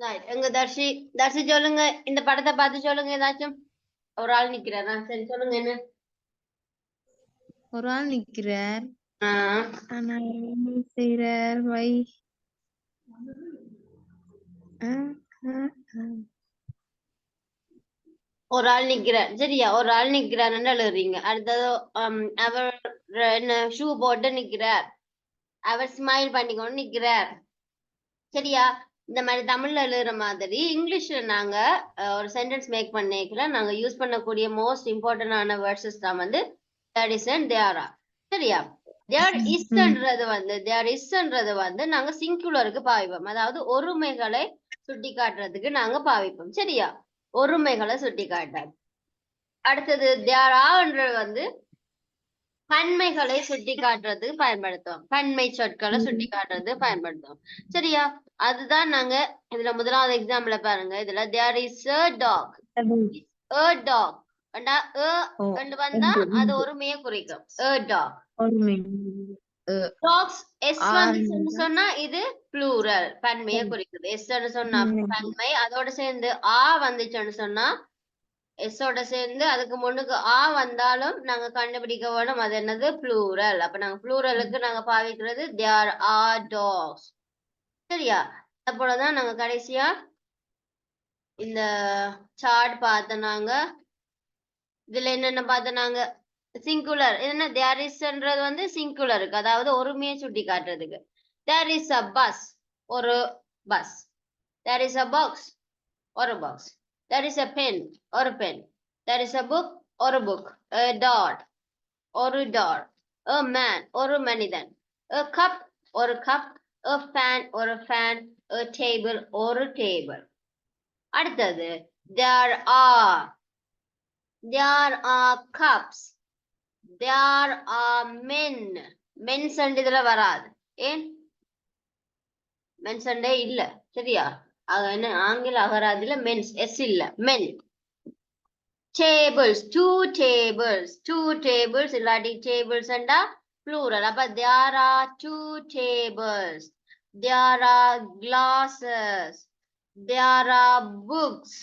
Right. எங்க தர்ஷி தர்ஷி சொல்லுங்க, இந்த படத்தை பார்த்து சொல்லுங்க ஏதாச்சும். ஒரு ஆள் நிக்கிறாரா? சரி சொல்லுங்க என்ன. ஒரு ஆள் நிக்கிறார். ஆஹ் ஆனா என்ன செய்யறார்? வை ஒரு ஆள் நிக்கிறார். சரியா, ஒரு ஆள் நிக்கிறாருன்னு எழுதுறீங்க. அடுத்தது அவர் என்ன ஷூ போட்டு நிக்கிறார். அவர் ஸ்மைல் பண்ணிக்கொண்டு நிக்கிறார். சரியா, இந்த மாதிரி தமிழ்ல எழுதுற மாதிரி இங்கிலீஷ்ல நாங்க ஒரு சென்டென்ஸ் மேக் பண்ணிக்கலாம். நாங்க யூஸ் பண்ணக்கூடிய மோஸ்ட் இம்பார்ட்டன்டான வேர்ட்ஸஸ் தான் வந்து there is and there are. சரியா, தேர் இஸ்ன்றது வந்து நாங்க சிங்குலருக்கு பாவிப்போம். அதாவது ஒருமைகளை சுட்டி காட்டுறதுக்கு நாங்க பாவிப்போம். சரியா, ஒருமைகளை சுட்டி காட்டாது. அடுத்தது தேர் ஆர்ன்றது வந்து பன்மைகளை சுட்டி காட்டுறதுக்கு பயன்படுத்துவோம். பன்மை சொற்களை சுட்டி காட்டுறதுக்கு பயன்படுத்துவோம். சரியா, அதுதான் நாங்க இதுல முதலாவது எக்ஸாம்பிள் பாருங்க. இதுல there is a dog. a dog வந்தா அது ஒருமையை குறிக்கும். a dog. dogs s வந்து சொன்னா இது ப்ளூரல், பன்மையை குறிக்குது. s சொன்னா பன்மை, அதோட சேர்ந்து ஆ வந்துச்சுன்னு சொன்னா எஸ்ஸோட சேர்ந்து அதுக்கு முன்னுக்கு ஆ வந்தாலும் நாங்க கண்டுபிடிக்க வேணும் அது என்னது, ப்ளூரல். அப்ப நாங்க ப்ளூரலுக்கு நாங்க பாவிக்கிறது தேர் ஆர் டாக்ஸ். சரியா, அப்போதான் நாங்க கடைசியா இந்த சார்ட் பார்த்தனாங்க. இதுல என்னென்ன பார்த்தனாங்க, சிங்குலர் என்ன தேர் இஸ்ன்றது வந்து சிங்குலருக்கு, அதாவது ஒருமையை சுட்டி காட்டுறதுக்கு. தேர் இஸ் அ பஸ், ஒரு பஸ். தேர் இஸ் அ பாக்ஸ், ஒரு பாக்ஸ். There is a pen, ஒரு pen. There is a book, ஒரு book. A dot, ஒரு dot. A man, ஒரு மனிதன். A cup, ஒரு cup. A fan, ஒரு fan. A table, ஒரு table. அடுத்தது there are cups. There are men. Men இதுல வராது. ஏன்? men இல்ல. சரியா, என்ன ஆங்கில அகராதியில மென்ஸ் எஸ் இல்ல, men. tables, two tables இல்லாட்டி tables அண்டா plural. அப்ப there are two tables, there are glasses, there are books,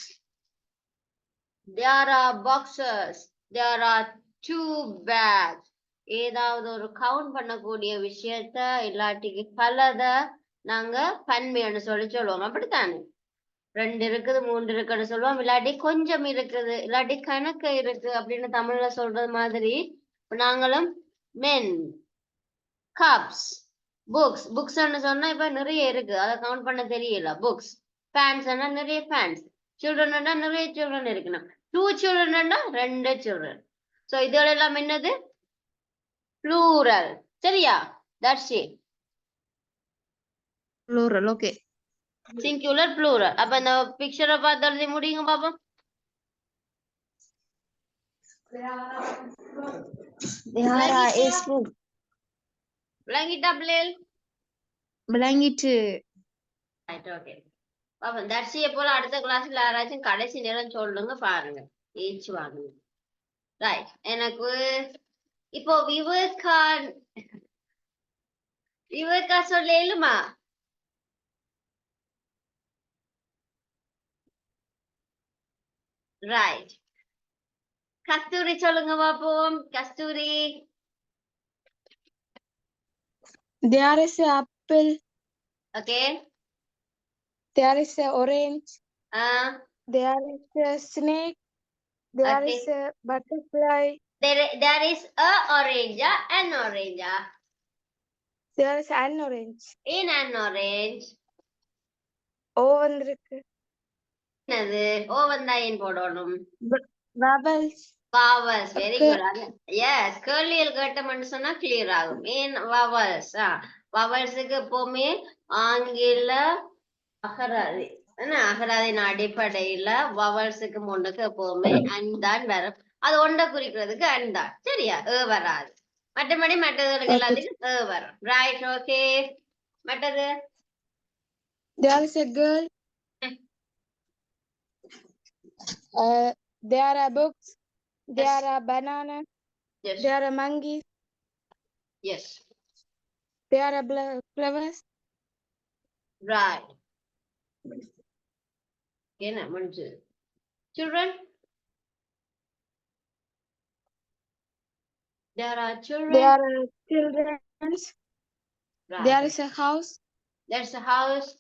there are boxes, there are two bags. ஏதாவது ஒரு கவுண்ட் பண்ணக்கூடிய விஷயத்த இல்லாட்டி பலத நாங்க பன்மைன்னு சொல்லுவோம். அப்படித்தானே, 2 இருக்குது 3 இருக்குன்னு சொல்லுவோம். இல்லாட்டி கொஞ்சம் இருக்குது, இல்லாட்டி கணக்கு இருக்கு அப்படின்னு தமிழ்ல சொல்றது மாதிரி நாங்களும் men, cups, books சொன்னா இப்ப நிறைய இருக்கு, அதை கவுண்ட் பண்ண தெரியல. books, fans நிறைய fans, children நிறைய children இருக்கணும். 2 children 2 children. சோ இதுல எல்லாம் என்னது, plural. சரியா, that's it. plural. Okay. singular, plural. அப்ப இந்த பிக்சரை பார்த்து எழுதி முடியுங்க பாப்போம். விளங்கிட்டா பிள்ளைகள்? விளங்கிட்டு. Right, okay. பாப்போம் தர்ஷியை போல அடுத்த கிளாஸ்ல யாராச்சும் கடைசி நேரம் சொல்லுங்க, பாருங்க ஏச்சு வாங்க. ரைட், எனக்கு இப்போ விவேகா சொல்லுமா? ரைட், கஸ்தூரி சொல்லுங்க பாப்போம். கஸ்தூரி. There is an apple. Okay. There is an orange. There is a snake. There is a butterfly. There is a orange, an orange. There is an orange. In an orange. O வந்திருக்கு. என்னது ஓ வந்தா ஏன் போடணும்? Vowels. vowels, very good. Yes, கேள்விகள் கேட்டோம்னு சொன்னா clear ஆகும். ஏன் vowels? vowelsக்கு எப்பவுமே ஆங்கில அகராதி அகராதின் அடிப்படையில vowelsக்கு முன்னுக்கு எப்பவுமே அன் தான் வரும். அது ஒன்றை குறிக்கிறதுக்கு அன் தான். சரியா, வராது. மற்றபடி மற்றதுகளுக்கு எல்லாத்துக்கும் வரும். Right, okay. மற்றது there is a girl. There are books. There are banana. Yes. There are monkeys. Yes. There are flowers. Right. என்ன முடிஞ்சு children there are children There are children. right. There is a house. There's a house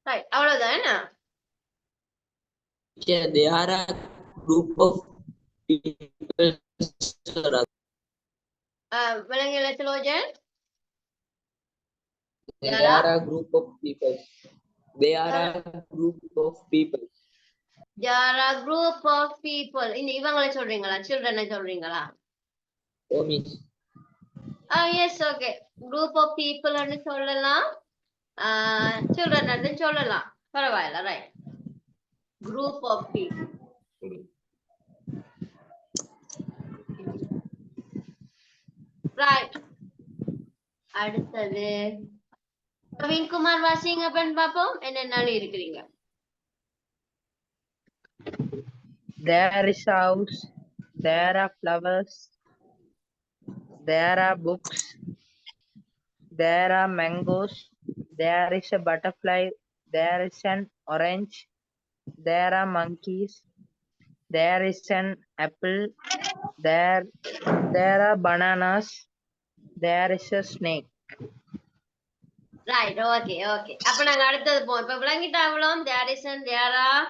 right அவ்வளவுதான் என்ன Yeah, there are a group of people. விலங்குல திலோஜன் There are a group of people. They are a group of people. there are group of people இந்த இவங்களை சொல்றீங்களா children சொல்றீங்களா Oh, miss. yes okay group of people ன்னு சொல்லலாம் children ன்னு சொல்லலாம் பரவாயில்ல right group of people right அடுத்தது பிரவீன்குமார் வாசிங்க பெண் பாப்போம் என்னென்னாலும் இருக்கிறீங்க There is a house. There are flowers. There are books. There are mangoes. There is a butterfly. There is an orange. There are monkeys. There is an apple. There are bananas. There is a snake. Right okay okay அப்ப நாங்க அடுத்தது போவோம் இப்ப விளங்கிட்டாவளோம் there is and there are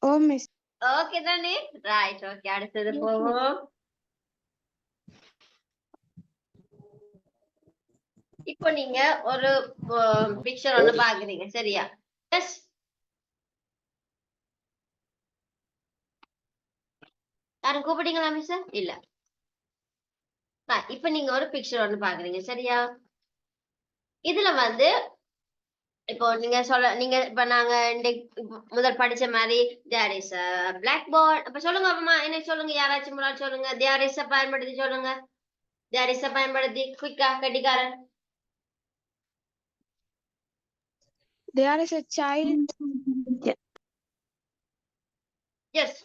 Oh, miss. Okay தானே right okay அடுத்தது போவோம் இப்போ நீங்க ஒரு பிக்சர் ஒண்ணு பாக்குறீங்க சரியா எஸ் யாரும் கூப்பிட்டீங்களா மிஸ் இல்ல இப்ப நீங்க ஒரு பிக்சர் ஒண்ணு பாக்குறீங்க சரியா இதுல வந்து இப்போ நீங்க இப்ப நாங்க முதல் படிச்ச மாதிரி தேர் இஸ் பிளாக் போர்ட் அப்ப சொல்லுங்க அப்பமா என்ன சொல்லுங்க யாராச்சும் முன்னாடி சொல்லுங்க தேர் இஸ் பயன்படுத்தி சொல்லுங்க தேர் இஸ் பயன்படுத்தி குயிக்கா கட்டிக்காரன் There is a child. Yes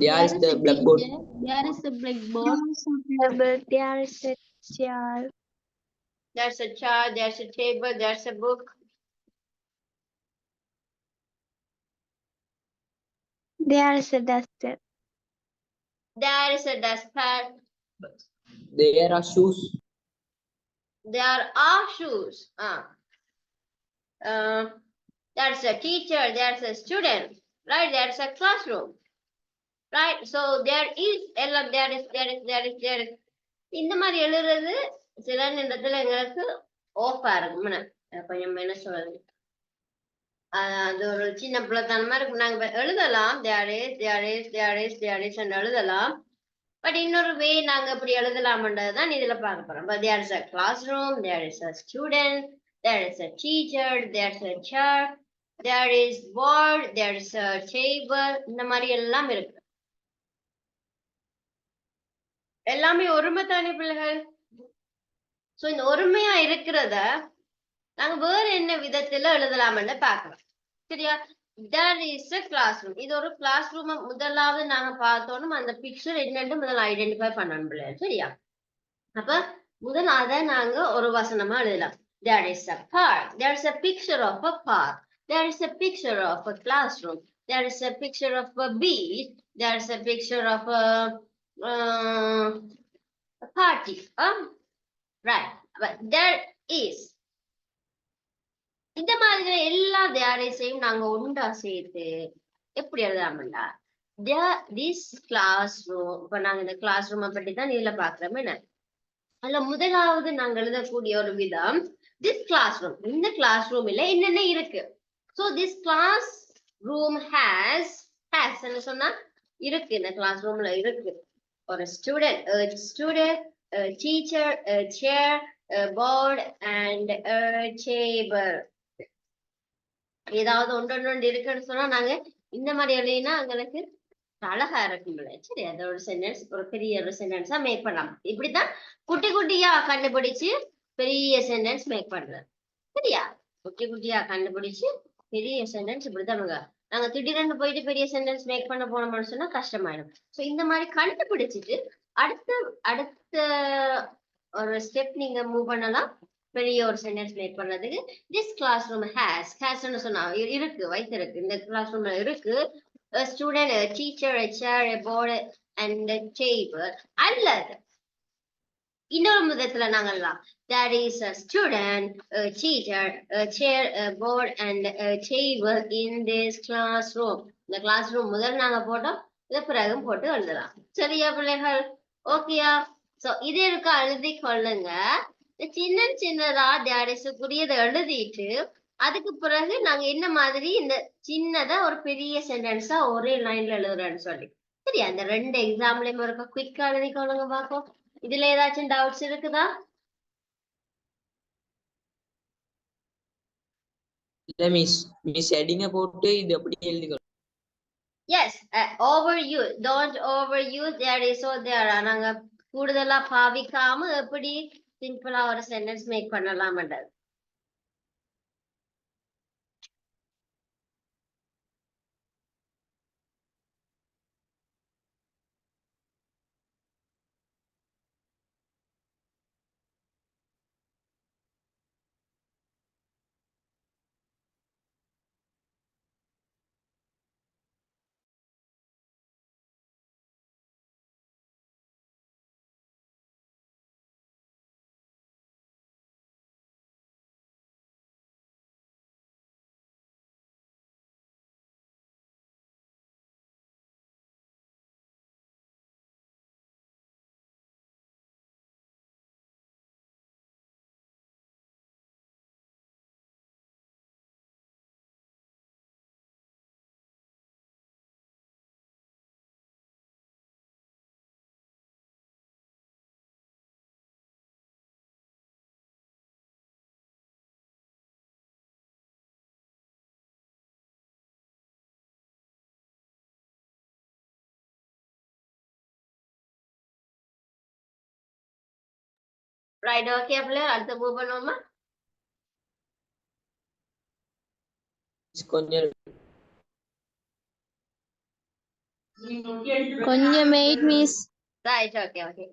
There is the blackboard. There is a blackboard. There is a chair. there's a chair there's a table there's a book There is a duster. there is a dustpan There are shoes. there are shoes there's a teacher there's a student right there's a classroom right so there is எல்லாம் there is இந்த மாதிரி எழுதுறது சில நேரத்துல எங்களுக்கு ஓஃபா இருக்கும் கொஞ்சம் என்ன சொல்றது அது ஒரு சின்ன பிள்ளைத்தனமா இருக்கும் நாங்க எழுதலாம் there is எழுதலாம் பட் இன்னொரு வே நாங்க இப்படி எழுதலாம்ன்றதுதான் இதுல பார்க்க போறோம் but there is a classroom there is a student there is a teacher there is a chair there is board there is a table இந்த மாதிரி எல்லாம் இருக்கு எல்லாமே ஒருமை தானே பிள்ளைகள் சோ இந்த ஒருமையா இருக்கிறத நாங்க வேற என்ன விதத்துல எழுதலாம்னு பாக்கலாம் சரியா there is a classroom இது ஒரு கிளாஸ் ரூம் முதலாவது நாங்க பார்த்தோம் அந்த பிக்சர் என்னன்னு முதல்ல ஐடென்டிஃபை பண்ணணும் பிள்ளைகள் சரியா அப்ப முதல் அத நாங்க ஒரு வசனமா எழுதலாம் there is a park there is a picture of a park there is a picture of a classroom there is a picture of a beach there is a picture of a party right but there is இந்த மாதிரி எல்லா தேரையும் நாங்க ஒன்றா சேர்த்து எப்படி எழுதலாம்டா this classroom இப்ப நாங்க இந்த கிளாஸ் ரூமை பற்றி தான் இதுல பாக்குறோம் என்ன அதுல முதலாவது நாங்க எழுதக்கூடிய ஒரு விதம் this classroom இந்த கிளாஸ் ரூம்ல என்னென்ன இருக்கு so this classroom has என்ன சொன்னா இருக்கு இந்த கிளாஸ் ரூம்ல இருக்கு ஒரு student a teacher a chair a board and a table ஏதாவது ஒன்று இருக்குன்னு சொன்னா நாங்க இந்த மாதிரி எழுதினா எங்களுக்கு அழகா இருக்கும்ல சரி அதோட சென்டென்ஸ் ஒரு பெரிய ஒரு சென்டென்ஸா மேக் பண்ணலாம் இப்படித்தான் குட்டி குட்டியா கண்டுபிடிச்சு பெரிய சென்டென்ஸ் மேக் பண்றது சரியா குட்டி குட்டியா கண்டுபிடிச்சு பெரிய சென்டென்ஸ் இப்படித்தான் நாங்க திடீர்னு போயிட்டு பெரிய சென்டென்ஸ் மேக் பண்ண போனோம்னு சொன்னா கஷ்டமாயிடும். சோ இந்த மாதிரி கண்டுபிடிச்சிட்டு அடுத்த ஒரு ஸ்டெப் நீங்க மூவ் பண்ணலாம். பெரிய ஒரு சென்டென்ஸ் மேக் பண்றதுக்கு திஸ் கிளாஸ் ரூம் ஹேஸ்ன்னு சொன்னா இருக்கு, வைத்திருக்கு. இந்த கிளாஸ் ரூம்ல இருக்கு a student, a teacher, a chair, a board and a table. அல்லது இன்னொரு விதத்துல நாங்கெல்லாம் there is a student, a teacher, a chair, a board and a table in this classroom. இந்த கிளாஸ் ரூம் முதல் நாங்க போட்டோம், இதை பிறகும் போட்டு எழுதலாம். சரியா பிள்ளைகள்? ஓகேயா? சோ இது இருக்க எழுதி கொள்ளுங்க. சின்ன சின்னதா there is குறியதை எழுதிட்டு அதுக்கு பிறகு நாங்க என்ன மாதிரி இந்த சின்னதா ஒரு பெரிய சென்டென்ஸா ஒரே லைன்ல எழுதுறேன்னு சொல்லி. சரியா? இந்த 2 எக்ஸாம்லயும் இருக்க குயிக்கா எழுதி கொள்ளுங்க பாப்போம். இதுல ஏதாச்சும் டவுட்ஸ் இருக்குதா? இல்ல மிஸ் ஹெட்டிங்க போட்டு இது அப்படியே எழுதிக்கணும். Yes, overuse, don't overuse there is or there. நாங்க கூடுதலா பாவிக்காம எப்படி சிம்பிளா ஒரு சென்டென்ஸ் மேக் பண்ணலாம்ன்றது. ரைட், ஓகே பிள்ளைகள், அடுத்து மூவ் பண்ணுவோமா? கொஞ்சம் கொஞ்சம் wait miss. Right, okay okay.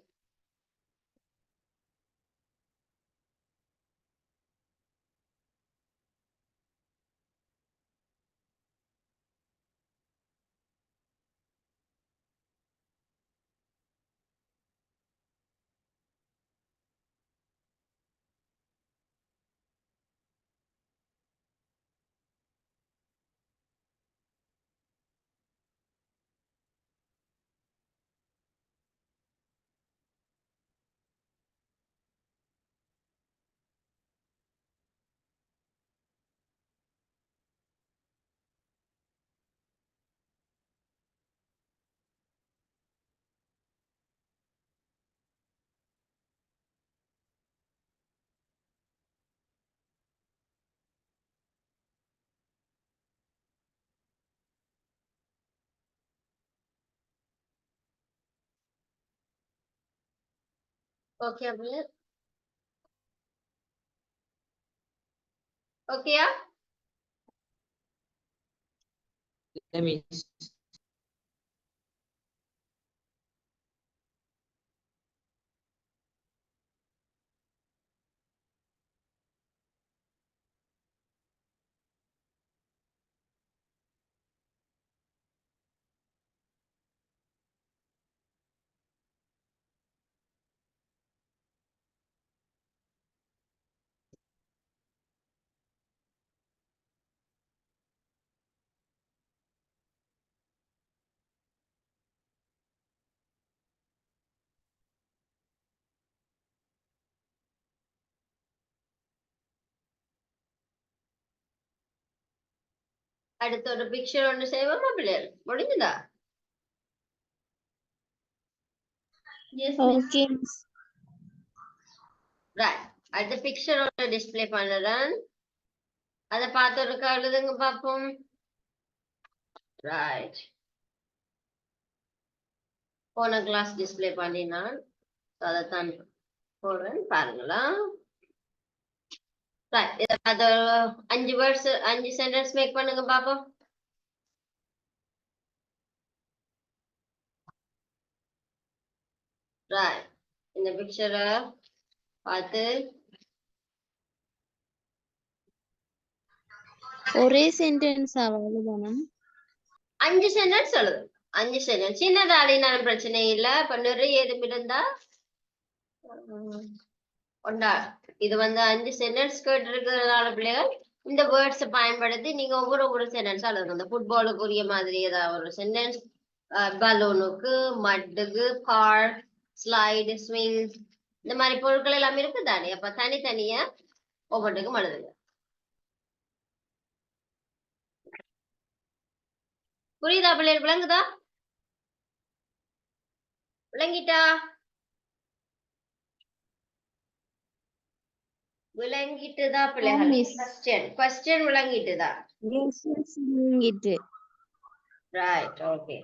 Okay பிள்ளைகள், ஓகேயா? இல்ல மிஸ். அடுத்த ஒரு பிக்சர் ஒன்று செய்வோமா பிள்ளைகள்? முடிஞ்சுதா? Okay miss. ரைட், அடுத்த பிக்சர் ஒன்று டிஸ்ப்ளே பண்ணுறேன். அதை பார்த்து ஒரு எழுதுங்க பார்ப்போம். ரைட், போன கிளாஸ் டிஸ்ப்ளே பண்ணினான், அதைத்தான் போடுறேன் பாருங்களா. ரைட், இதை பார்த்து 5 வேர்ட்ஸ் 5 சென்டென்ஸ் மேக் பண்ணுங்க பார்ப்போம். Right. இந்த பிக்சரை பார்த்து ஒரே சென்டென்ஸ் அவ்வளவுதானா? 5 சென்டென்ஸ் எழுது. 5 சென்டென்ஸ் சின்னதாடினாலும் பிரச்சனை இல்ல. இப்ப நிறைய எதுவும் இருந்தா ஒண்டா இது வந்து 5 சென்டென்ஸ் கேட்டிருக்கிறதுனால பிள்ளைகள் இந்த வேர்ட்ஸ் பயன்படுத்தி நீங்க ஒவ்வொரு சென்டென்ஸ் எழுதணும். இந்த ஃபுட்பாலுக்கு உரிய மாதிரி ஏதாவது ஒரு சென்டென்ஸ், பலூனுக்கு, மட்டுக்கு, கார், ஸ்லைடு, ஸ்விங், இந்த மாதிரி பொருட்கள் எல்லாமே இருக்கு தானே. அப்ப தனித்தனியா ஒவ்வொன்றுக்கும் எழுதுங்க. புரியுதா பிள்ளைகள்? விளங்குதா? விளங்கிட்டா? விளங்கிட்டுதா பிள்ளைகள்? miss. கொஸ்டின் விளங்கிட்டுதா? Yes, yes, இங்கிட்டு. Right, okay.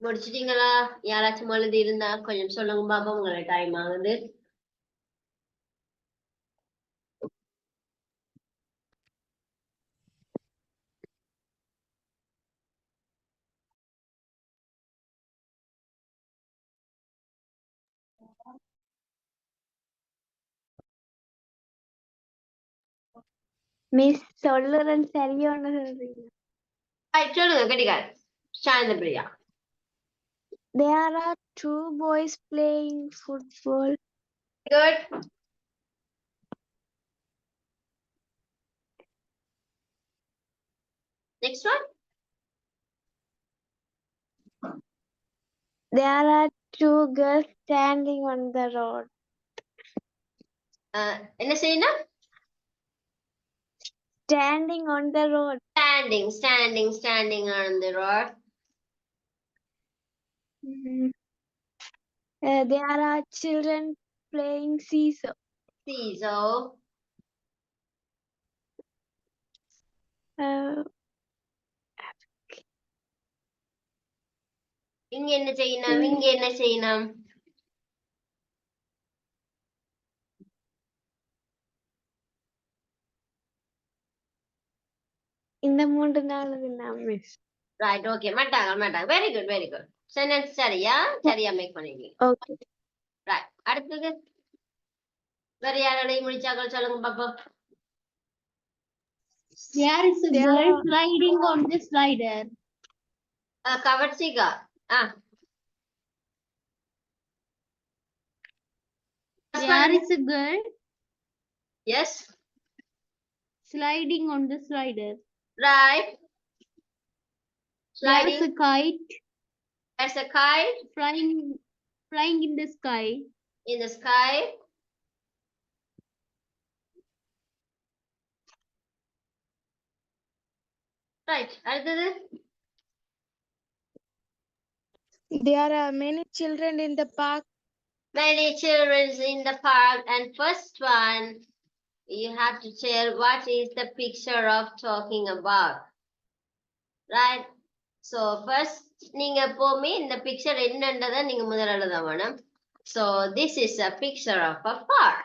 முடிச்சிட்டீங்களா? யாராச்சும் எழுதி இருந்தா கொஞ்சம் சொல்லுங்க பாப்பா. உங்களை டைம் ஆகுது. மிஸ் சொல்லுறேன் சரியான சொல்றீங்க. சொல்லுங்க கட்டிக்கார். சாயந்த Priya. There are two boys playing football. Good. Next one. There are two girls standing on the road. என்ன செய்யணும்? Standing on the road. Standing on the road. There are children playing seesaw. Seesaw. இங்க என்ன செய்யணும்? இங்க என்ன செய்யணும்? இந்த 3 நாள் மிஸ். Right, okay. மாட்டாங்க. Very good. சென்டென்ஸ் சரியா மேக் பண்ணிருக்கீங்க. ஓகே. ரைட், அடுத்தது வேற யாரோடையும் முடிச்சாக்கள் சொல்லுங்க பாப்போம். There is a girl sliding on the slider. கவர்ச்சிகா. There is a girl Yes. sliding on the slider. Right. There's a Sliding. kite There's a kite flying in the sky. in the sky. Right. அடுத்தது. There are many children in the park. Many children in the park. And first one, you have to tell what is the picture of talking about. Right? So first, நீங்க எப்பவுமே இந்த picture என்னன்றதை நீங்க முதல்ல எழுத வேணும். So this is a picture of a park.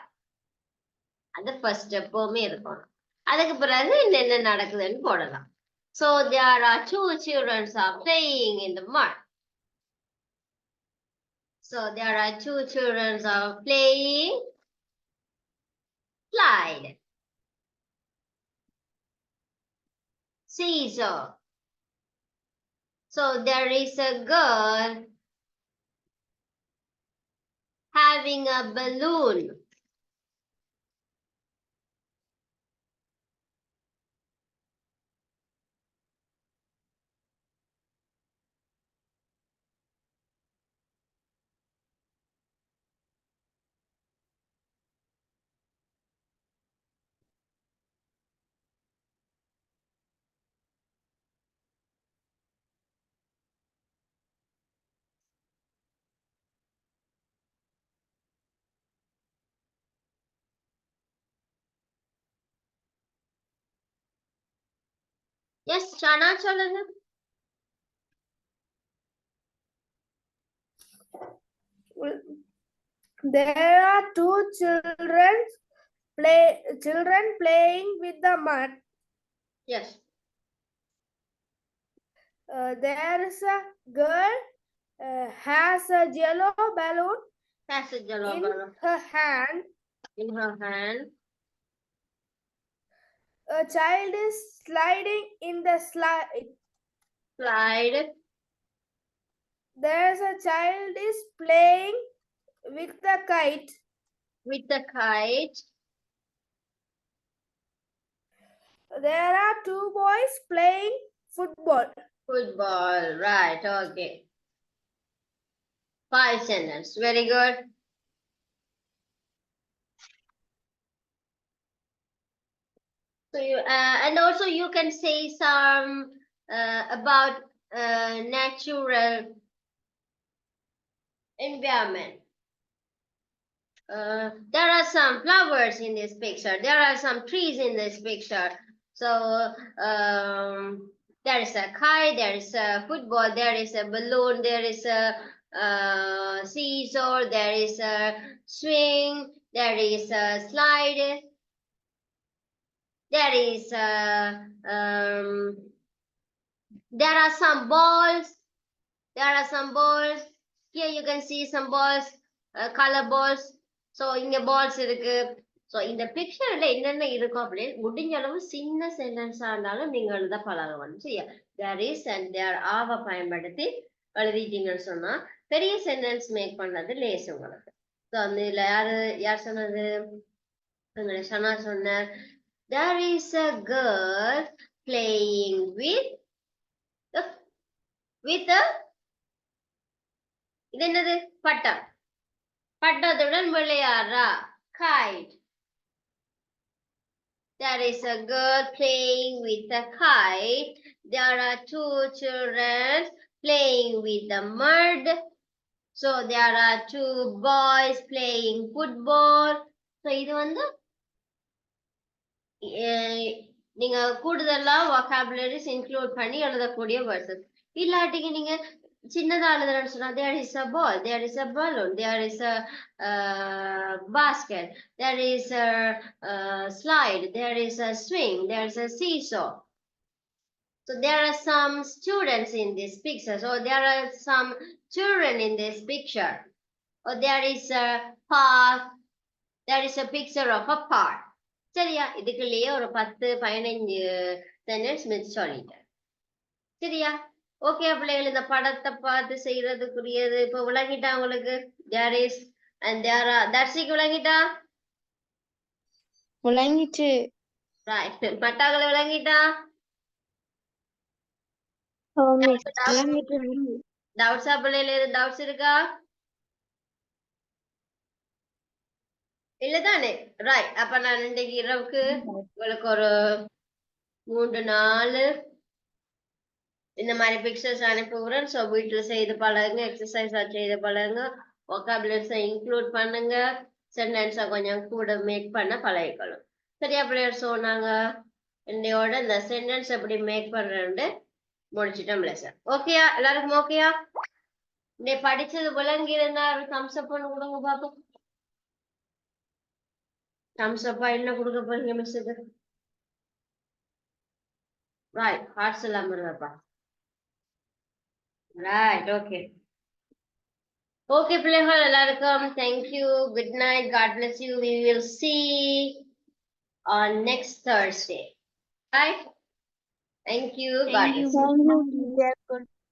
அது first எப்பவுமே இருக்கும். அதுக்கு பிறகு என்ன நடக்குதுன்னு போடலாம். So there are two children are playing in the mud. So there are two children are playing slide. Seesaw. So there is a girl having a balloon. Yes, Shana சொல்லுங்க. There are two children playing with the mud. Yes. There is a girl has a yellow balloon That's a yellow in balloon her hand. in her hand. A child is sliding in the slide. There's a child is playing with the kite. With the kite. There are two boys playing football. Football. Right. Okay. 5 sentences. Very good. So you and also you can say some about natural environment. There are some flowers in this picture. There are some trees in this picture. So there is a kite, there is a football, there is a balloon, there is a seesaw, there is a swing, there is a slide, there is a there are some balls. There are some balls. Here you can see some balls, color balls. So இங்க balls இருக்கு. So இந்த pictureல என்னென்ன இருக்கும் அப்படின்னு முடிஞ்ச அளவு சின்ன சென்டென்ஸா இருந்தாலும் நீங்க எழுத பழகணும். சரியா? There is and there are பயன்படுத்தி எழுதிட்டீங்கன்னு சொன்னா பெரிய சென்டென்ஸ் மேக் பண்ணது லேஸ் உங்களுக்கு. ஸோ அந்த இதுல யார் சொன்னது? ஷனா சொன்னார். There is a girl playing with a இது என்னது? பட்டம். பட்டத்துடன் விளையாடுறா. Kite. There is a girl playing with a kite. There are two children playing with the mud. So there are two boys playing football. So இது வந்து நீங்க கூடுதலா vocabularies include பண்ணி எழுதக்கூடிய verses. இல்லாட்டிக்கு நீங்க சின்னதா எழுதுறேன்னு சொன்னா there is a ball, there is a balloon, there is a basket, there is a slide, there is a swing, there is a seesaw. So there are some students in this picture. So there are some children in this picture. Or there is a park. There is a picture of a park. சரியா? இதுக்குள்ளேயே ஒரு 10-15 sentence miss சொல்லிட்டேன். சரியா? Okay பிள்ளைகள், இந்த படத்தை பார்த்து செய்யறதுக்குரியது இப்ப விளங்கிட்டா உங்களுக்கு? There is and there are. தர்ஷிக்கு விளங்கிட்டா? விளங்கிட்டு. ரைட். மட்டாக்களை விளங்கிட்டா? ஓ டவுட்ஸ் பிள்ளைல டவுட்ஸ் இருக்கா இல்லதானே ரைட் அப்ப நான் இன்றைக்கு இரவுக்கு உங்களுக்கு ஒரு 3-4 இந்த மாதிரி பிக்சர்ஸ் அனுப்புகிறேன் ஸோ வீட்டில் செய்து பழகுங்க எக்ஸசைஸ் செய்து பழகுங்க ஒக்காபுலரிஸை இன்க்ளூட் பண்ணுங்க சென்டென்ஸை கொஞ்சம் கூட மேக் பண்ண பழகிக்கணும் சரியா பிள்ளையர் சொன்னாங்க என்னையோட இந்த சென்டென்ஸ் எப்படி மேக் பண்றேன்னு முடிச்சிட்டோம் லெசன் ஓகேயா எல்லாருக்கும் ஓகேயா நீ படிச்சது விளங்கி இருந்தா தம்ஸ் அப் பண்ண கொடுங்க பாப்போம் தம்ஸ் அப்பா என்ன கொடுக்க போறீங்க மிஸ்ஸுக்கு ரைட் ஹார்ட்ஸ் எல்லாம் இருப்பா ரைட் ஓகே ஓகே பிள்ளைகள் எல்லாருக்கும் thank you good night god bless you we will see on next Thursday right thank you god bless you. Thank you.